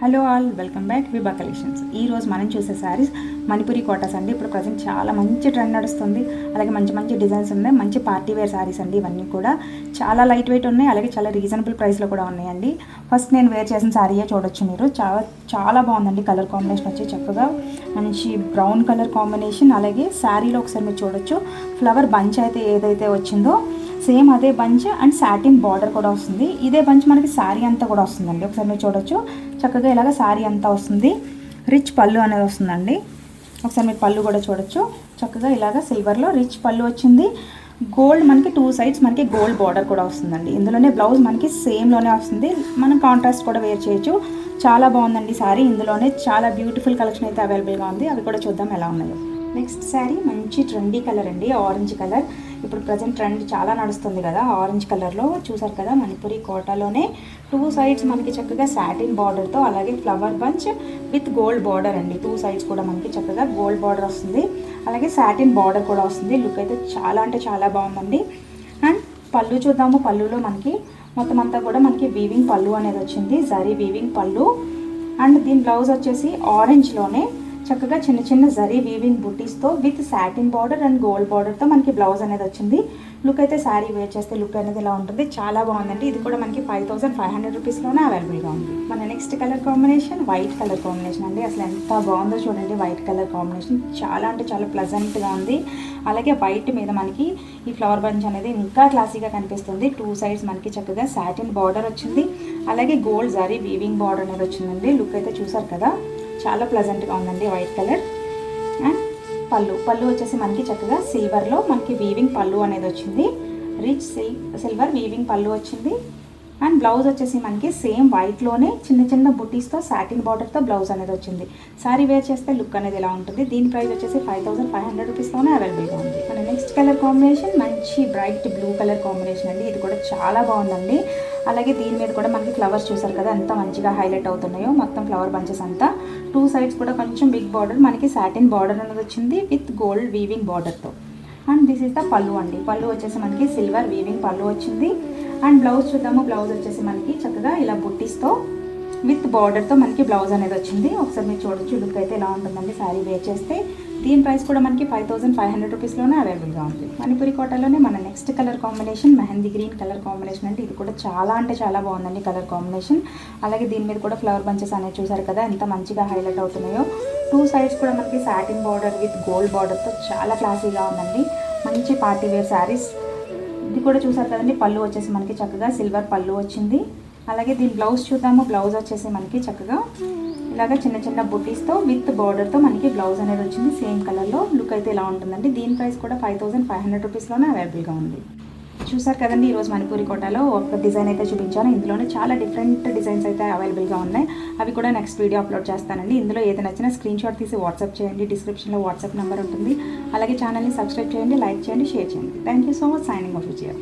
Hello all, welcome back Vibha collections. ఈ రోజు మనం చూసే శారీస్ మణిపురి కోటాస్ అండి. ఇప్పుడు ప్రజెంట్ చాలా మంచి ట్రెండ్ నడుస్తుంది. అలాగే మంచి మంచి డిజైన్స్ ఉన్నాయి. మంచి పార్టీ వేర్ శారీస్ అండి. ఇవన్నీ కూడా చాలా లైట్ వెయిట్ ఉన్నాయి. అలాగే చాలా రీజనబుల్ ప్రైస్లో కూడా ఉన్నాయండి. ఫస్ట్ నేను వేర్ చేసిన శారీయే చూడొచ్చు మీరు. చాలా చాలా బాగుందండి. కలర్ కాంబినేషన్ వచ్చి చక్కగా మంచి బ్రౌన్ కలర్ కాంబినేషన్. అలాగే శారీలో ఒకసారి మీరు చూడొచ్చు ఫ్లవర్ బంచ్ అయితే ఏదైతే వచ్చిందో సేమ్ అదే బంచ్ అండ్ సాటిన్ బార్డర్ కూడా వస్తుంది. ఇదే బంచ్ మనకి శారీ అంతా కూడా వస్తుందండి. ఒకసారి మీరు చూడొచ్చు చక్కగా ఇలాగ శారీ అంతా వస్తుంది. రిచ్ పళ్ళు అనేది వస్తుందండి. ఒకసారి మీరు పళ్ళు కూడా చూడొచ్చు. చక్కగా ఇలాగ సిల్వర్లో రిచ్ పళ్ళు వచ్చింది. గోల్డ్ మనకి 2 సైడ్స్ మనకి గోల్డ్ బార్డర్ కూడా వస్తుందండి. ఇందులోనే బ్లౌజ్ మనకి సేమ్లోనే వస్తుంది. మనం కాంట్రాస్ట్ కూడా వేర్ చేయొచ్చు. చాలా బాగుందండి శారీ. ఇందులోనే చాలా బ్యూటిఫుల్ కలెక్షన్ అయితే అవైలబుల్గా ఉంది. అవి కూడా చూద్దాం ఎలా ఉన్నాయో. నెక్స్ట్ శారీ మంచి ట్రెండీ కలర్ అండి. ఆరెంజ్ కలర్ ఇప్పుడు ప్రజెంట్ ట్రెండ్ చాలా నడుస్తుంది కదా. ఆరెంజ్ కలర్లో చూసారు కదా, మణిపురి కోటాలోనే 2 సైడ్స్ మనకి చక్కగా సాటిన్ బార్డర్తో అలాగే flower bunch with gold border అండి. 2 సైడ్స్ కూడా మనకి చక్కగా గోల్డ్ బార్డర్ వస్తుంది. అలాగే సాటిన్ బార్డర్ కూడా వస్తుంది. లుక్ అయితే చాలా అంటే చాలా బాగుందండి. అండ్ పళ్ళు చూద్దాము. పళ్ళులో మనకి మొత్తం అంతా కూడా మనకి వీవింగ్ పళ్ళు అనేది వచ్చింది. జరీ వీవింగ్ పళ్ళు. అండ్ దీని బ్లౌజ్ వచ్చేసి ఆరెంజ్లోనే చక్కగా చిన్న చిన్న జరీ వీవింగ్ బుటీస్తో with satin border and gold బార్డర్తో మనకి బ్లౌజ్ అనేది వచ్చింది. లుక్ అయితే శారీ వేర్ చేస్తే లుక్ అనేది ఇలా ఉంటుంది. చాలా బాగుందండి. ఇది కూడా మనకి 5500 రూపీస్లోనే అవైలబుల్గా ఉంది. మన next colour combination white colour combination అండి. అసలు ఎంత బాగుందో చూడండి. వైట్ కలర్ కాంబినేషన్ చాలా అంటే చాలా ప్లెజెంట్గా ఉంది. అలాగే వైట్ మీద మనకి ఈ ఫ్లవర్ బంచ్ అనేది ఇంకా క్లాసీగా కనిపిస్తుంది. 2 సైడ్స్ మనకి చక్కగా సాటిన్ బార్డర్ వచ్చింది. అలాగే గోల్డ్ జరీ వీవింగ్ బార్డర్ అనేది వచ్చిందండి. లుక్ అయితే చూసారు కదా, చాలా ప్లెజెంట్గా ఉందండి వైట్ కలర్. అండ్ పళ్ళు వచ్చేసి మనకి చక్కగా సిల్వర్లో మనకి వీవింగ్ పళ్ళు అనేది వచ్చింది. రిచ్ సిల్వర్ వీవింగ్ పళ్ళు వచ్చింది. అండ్ బ్లౌజ్ వచ్చేసి మనకి సేమ్ వైట్లోనే చిన్న చిన్న బుటీస్తో సాటిన్ బార్డర్తో బ్లౌజ్ అనేది వచ్చింది. శారీ వేర్ చేస్తే లుక్ అనేది ఇలా ఉంటుంది. దీని ప్రైస్ వచ్చేసి 5500 రూపీస్లోనే అవైలబుల్గా ఉంది. మన నెక్స్ట్ కలర్ కాంబినేషన్ మంచి బ్రైట్ బ్లూ కలర్ కాంబినేషన్ అండి. ఇది కూడా చాలా బాగుందండి. అలాగే దీని మీద కూడా మనకి ఫ్లవర్స్ చూసారు కదా ఎంత మంచిగా హైలైట్ అవుతున్నాయో. మొత్తం ఫ్లవర్ బంచెస్ అంతా 2 సైడ్స్ కూడా కొంచెం బిగ్ బార్డర్ మనకి సాటిన్ బార్డర్ అనేది వచ్చింది విత్ గోల్డ్ వీవింగ్ బార్డర్తో. And this is the pallu అండి. పళ్ళు వచ్చేసి మనకి సిల్వర్ వీవింగ్ పళ్ళు వచ్చింది. అండ్ బ్లౌజ్ చూద్దాము. బ్లౌజ్ వచ్చేసి మనకి చక్కగా ఇలా బుట్టీస్తో విత్ బార్డర్తో మనకి బ్లౌజ్ అనేది వచ్చింది. ఒకసారి మీరు చూడొచ్చు లుక్ అయితే ఎలా ఉంటుందండి శారీ వేర్ చేస్తే. దీని ప్రైస్ కూడా మనకి 5500 రూపీస్లోనే అవైలబుల్గా ఉంది. మణిపురి కోటాలోనే మన next colour combination mehndi green colour combination అంటే ఇది కూడా చాలా అంటే చాలా బాగుందండి కలర్ కాంబినేషన్. అలాగే దీని మీద కూడా ఫ్లవర్ బంచెస్ అనేది చూసారు కదా ఎంత మంచిగా హైలైట్ అవుతున్నాయో. 2 సైడ్స్ కూడా మనకి సాటిన్ బార్డర్ విత్ గోల్డ్ బార్డర్తో చాలా క్లాసీగా ఉందండి. మంచి పార్టీ వేర్ శారీస్. ఇది కూడా చూసారు కదండి. పళ్ళు వచ్చేసి మనకి చక్కగా సిల్వర్ పళ్ళు వచ్చింది. అలాగే దీని బ్లౌజ్ చూద్దాము. బ్లౌజ్ వచ్చేసి మనకి చక్కగా ఇలాగ చిన్న చిన్న బుటీస్తో విత్ బార్డర్తో మనకి బ్లౌజ్ అనేది వచ్చింది సేమ్ కలర్లో. లుక్ అయితే ఇలా ఉంటుందండి. దీని ప్రైస్ కూడా 5500 రూపీస్లోనే అవైలబుల్గా ఉంది. చూసారు కదండి, ఈరోజు మణిపురి కోటాలో ఒక డిజైన్ అయితే చూపించాను. ఇందులోనే చాలా డిఫరెంట్ డిజైన్స్ అయితే అవైలబుల్గా ఉన్నాయి. అవి కూడా నెక్స్ట్ వీడియో అప్లోడ్ చేస్తానండి. ఇందులో ఏది నచ్చినా స్క్రీన్ షాట్ తీసి వాట్సాప్ చేయండి. డిస్క్రిప్షన్లో వాట్సాప్ నెంబర్ ఉంటుంది. అలాగే ఛానల్ని సబ్స్క్రైబ్ చేయండి, లైక్ చేయండి, షేర్ చేయండి. Thank you so much. Signing off Vijaya.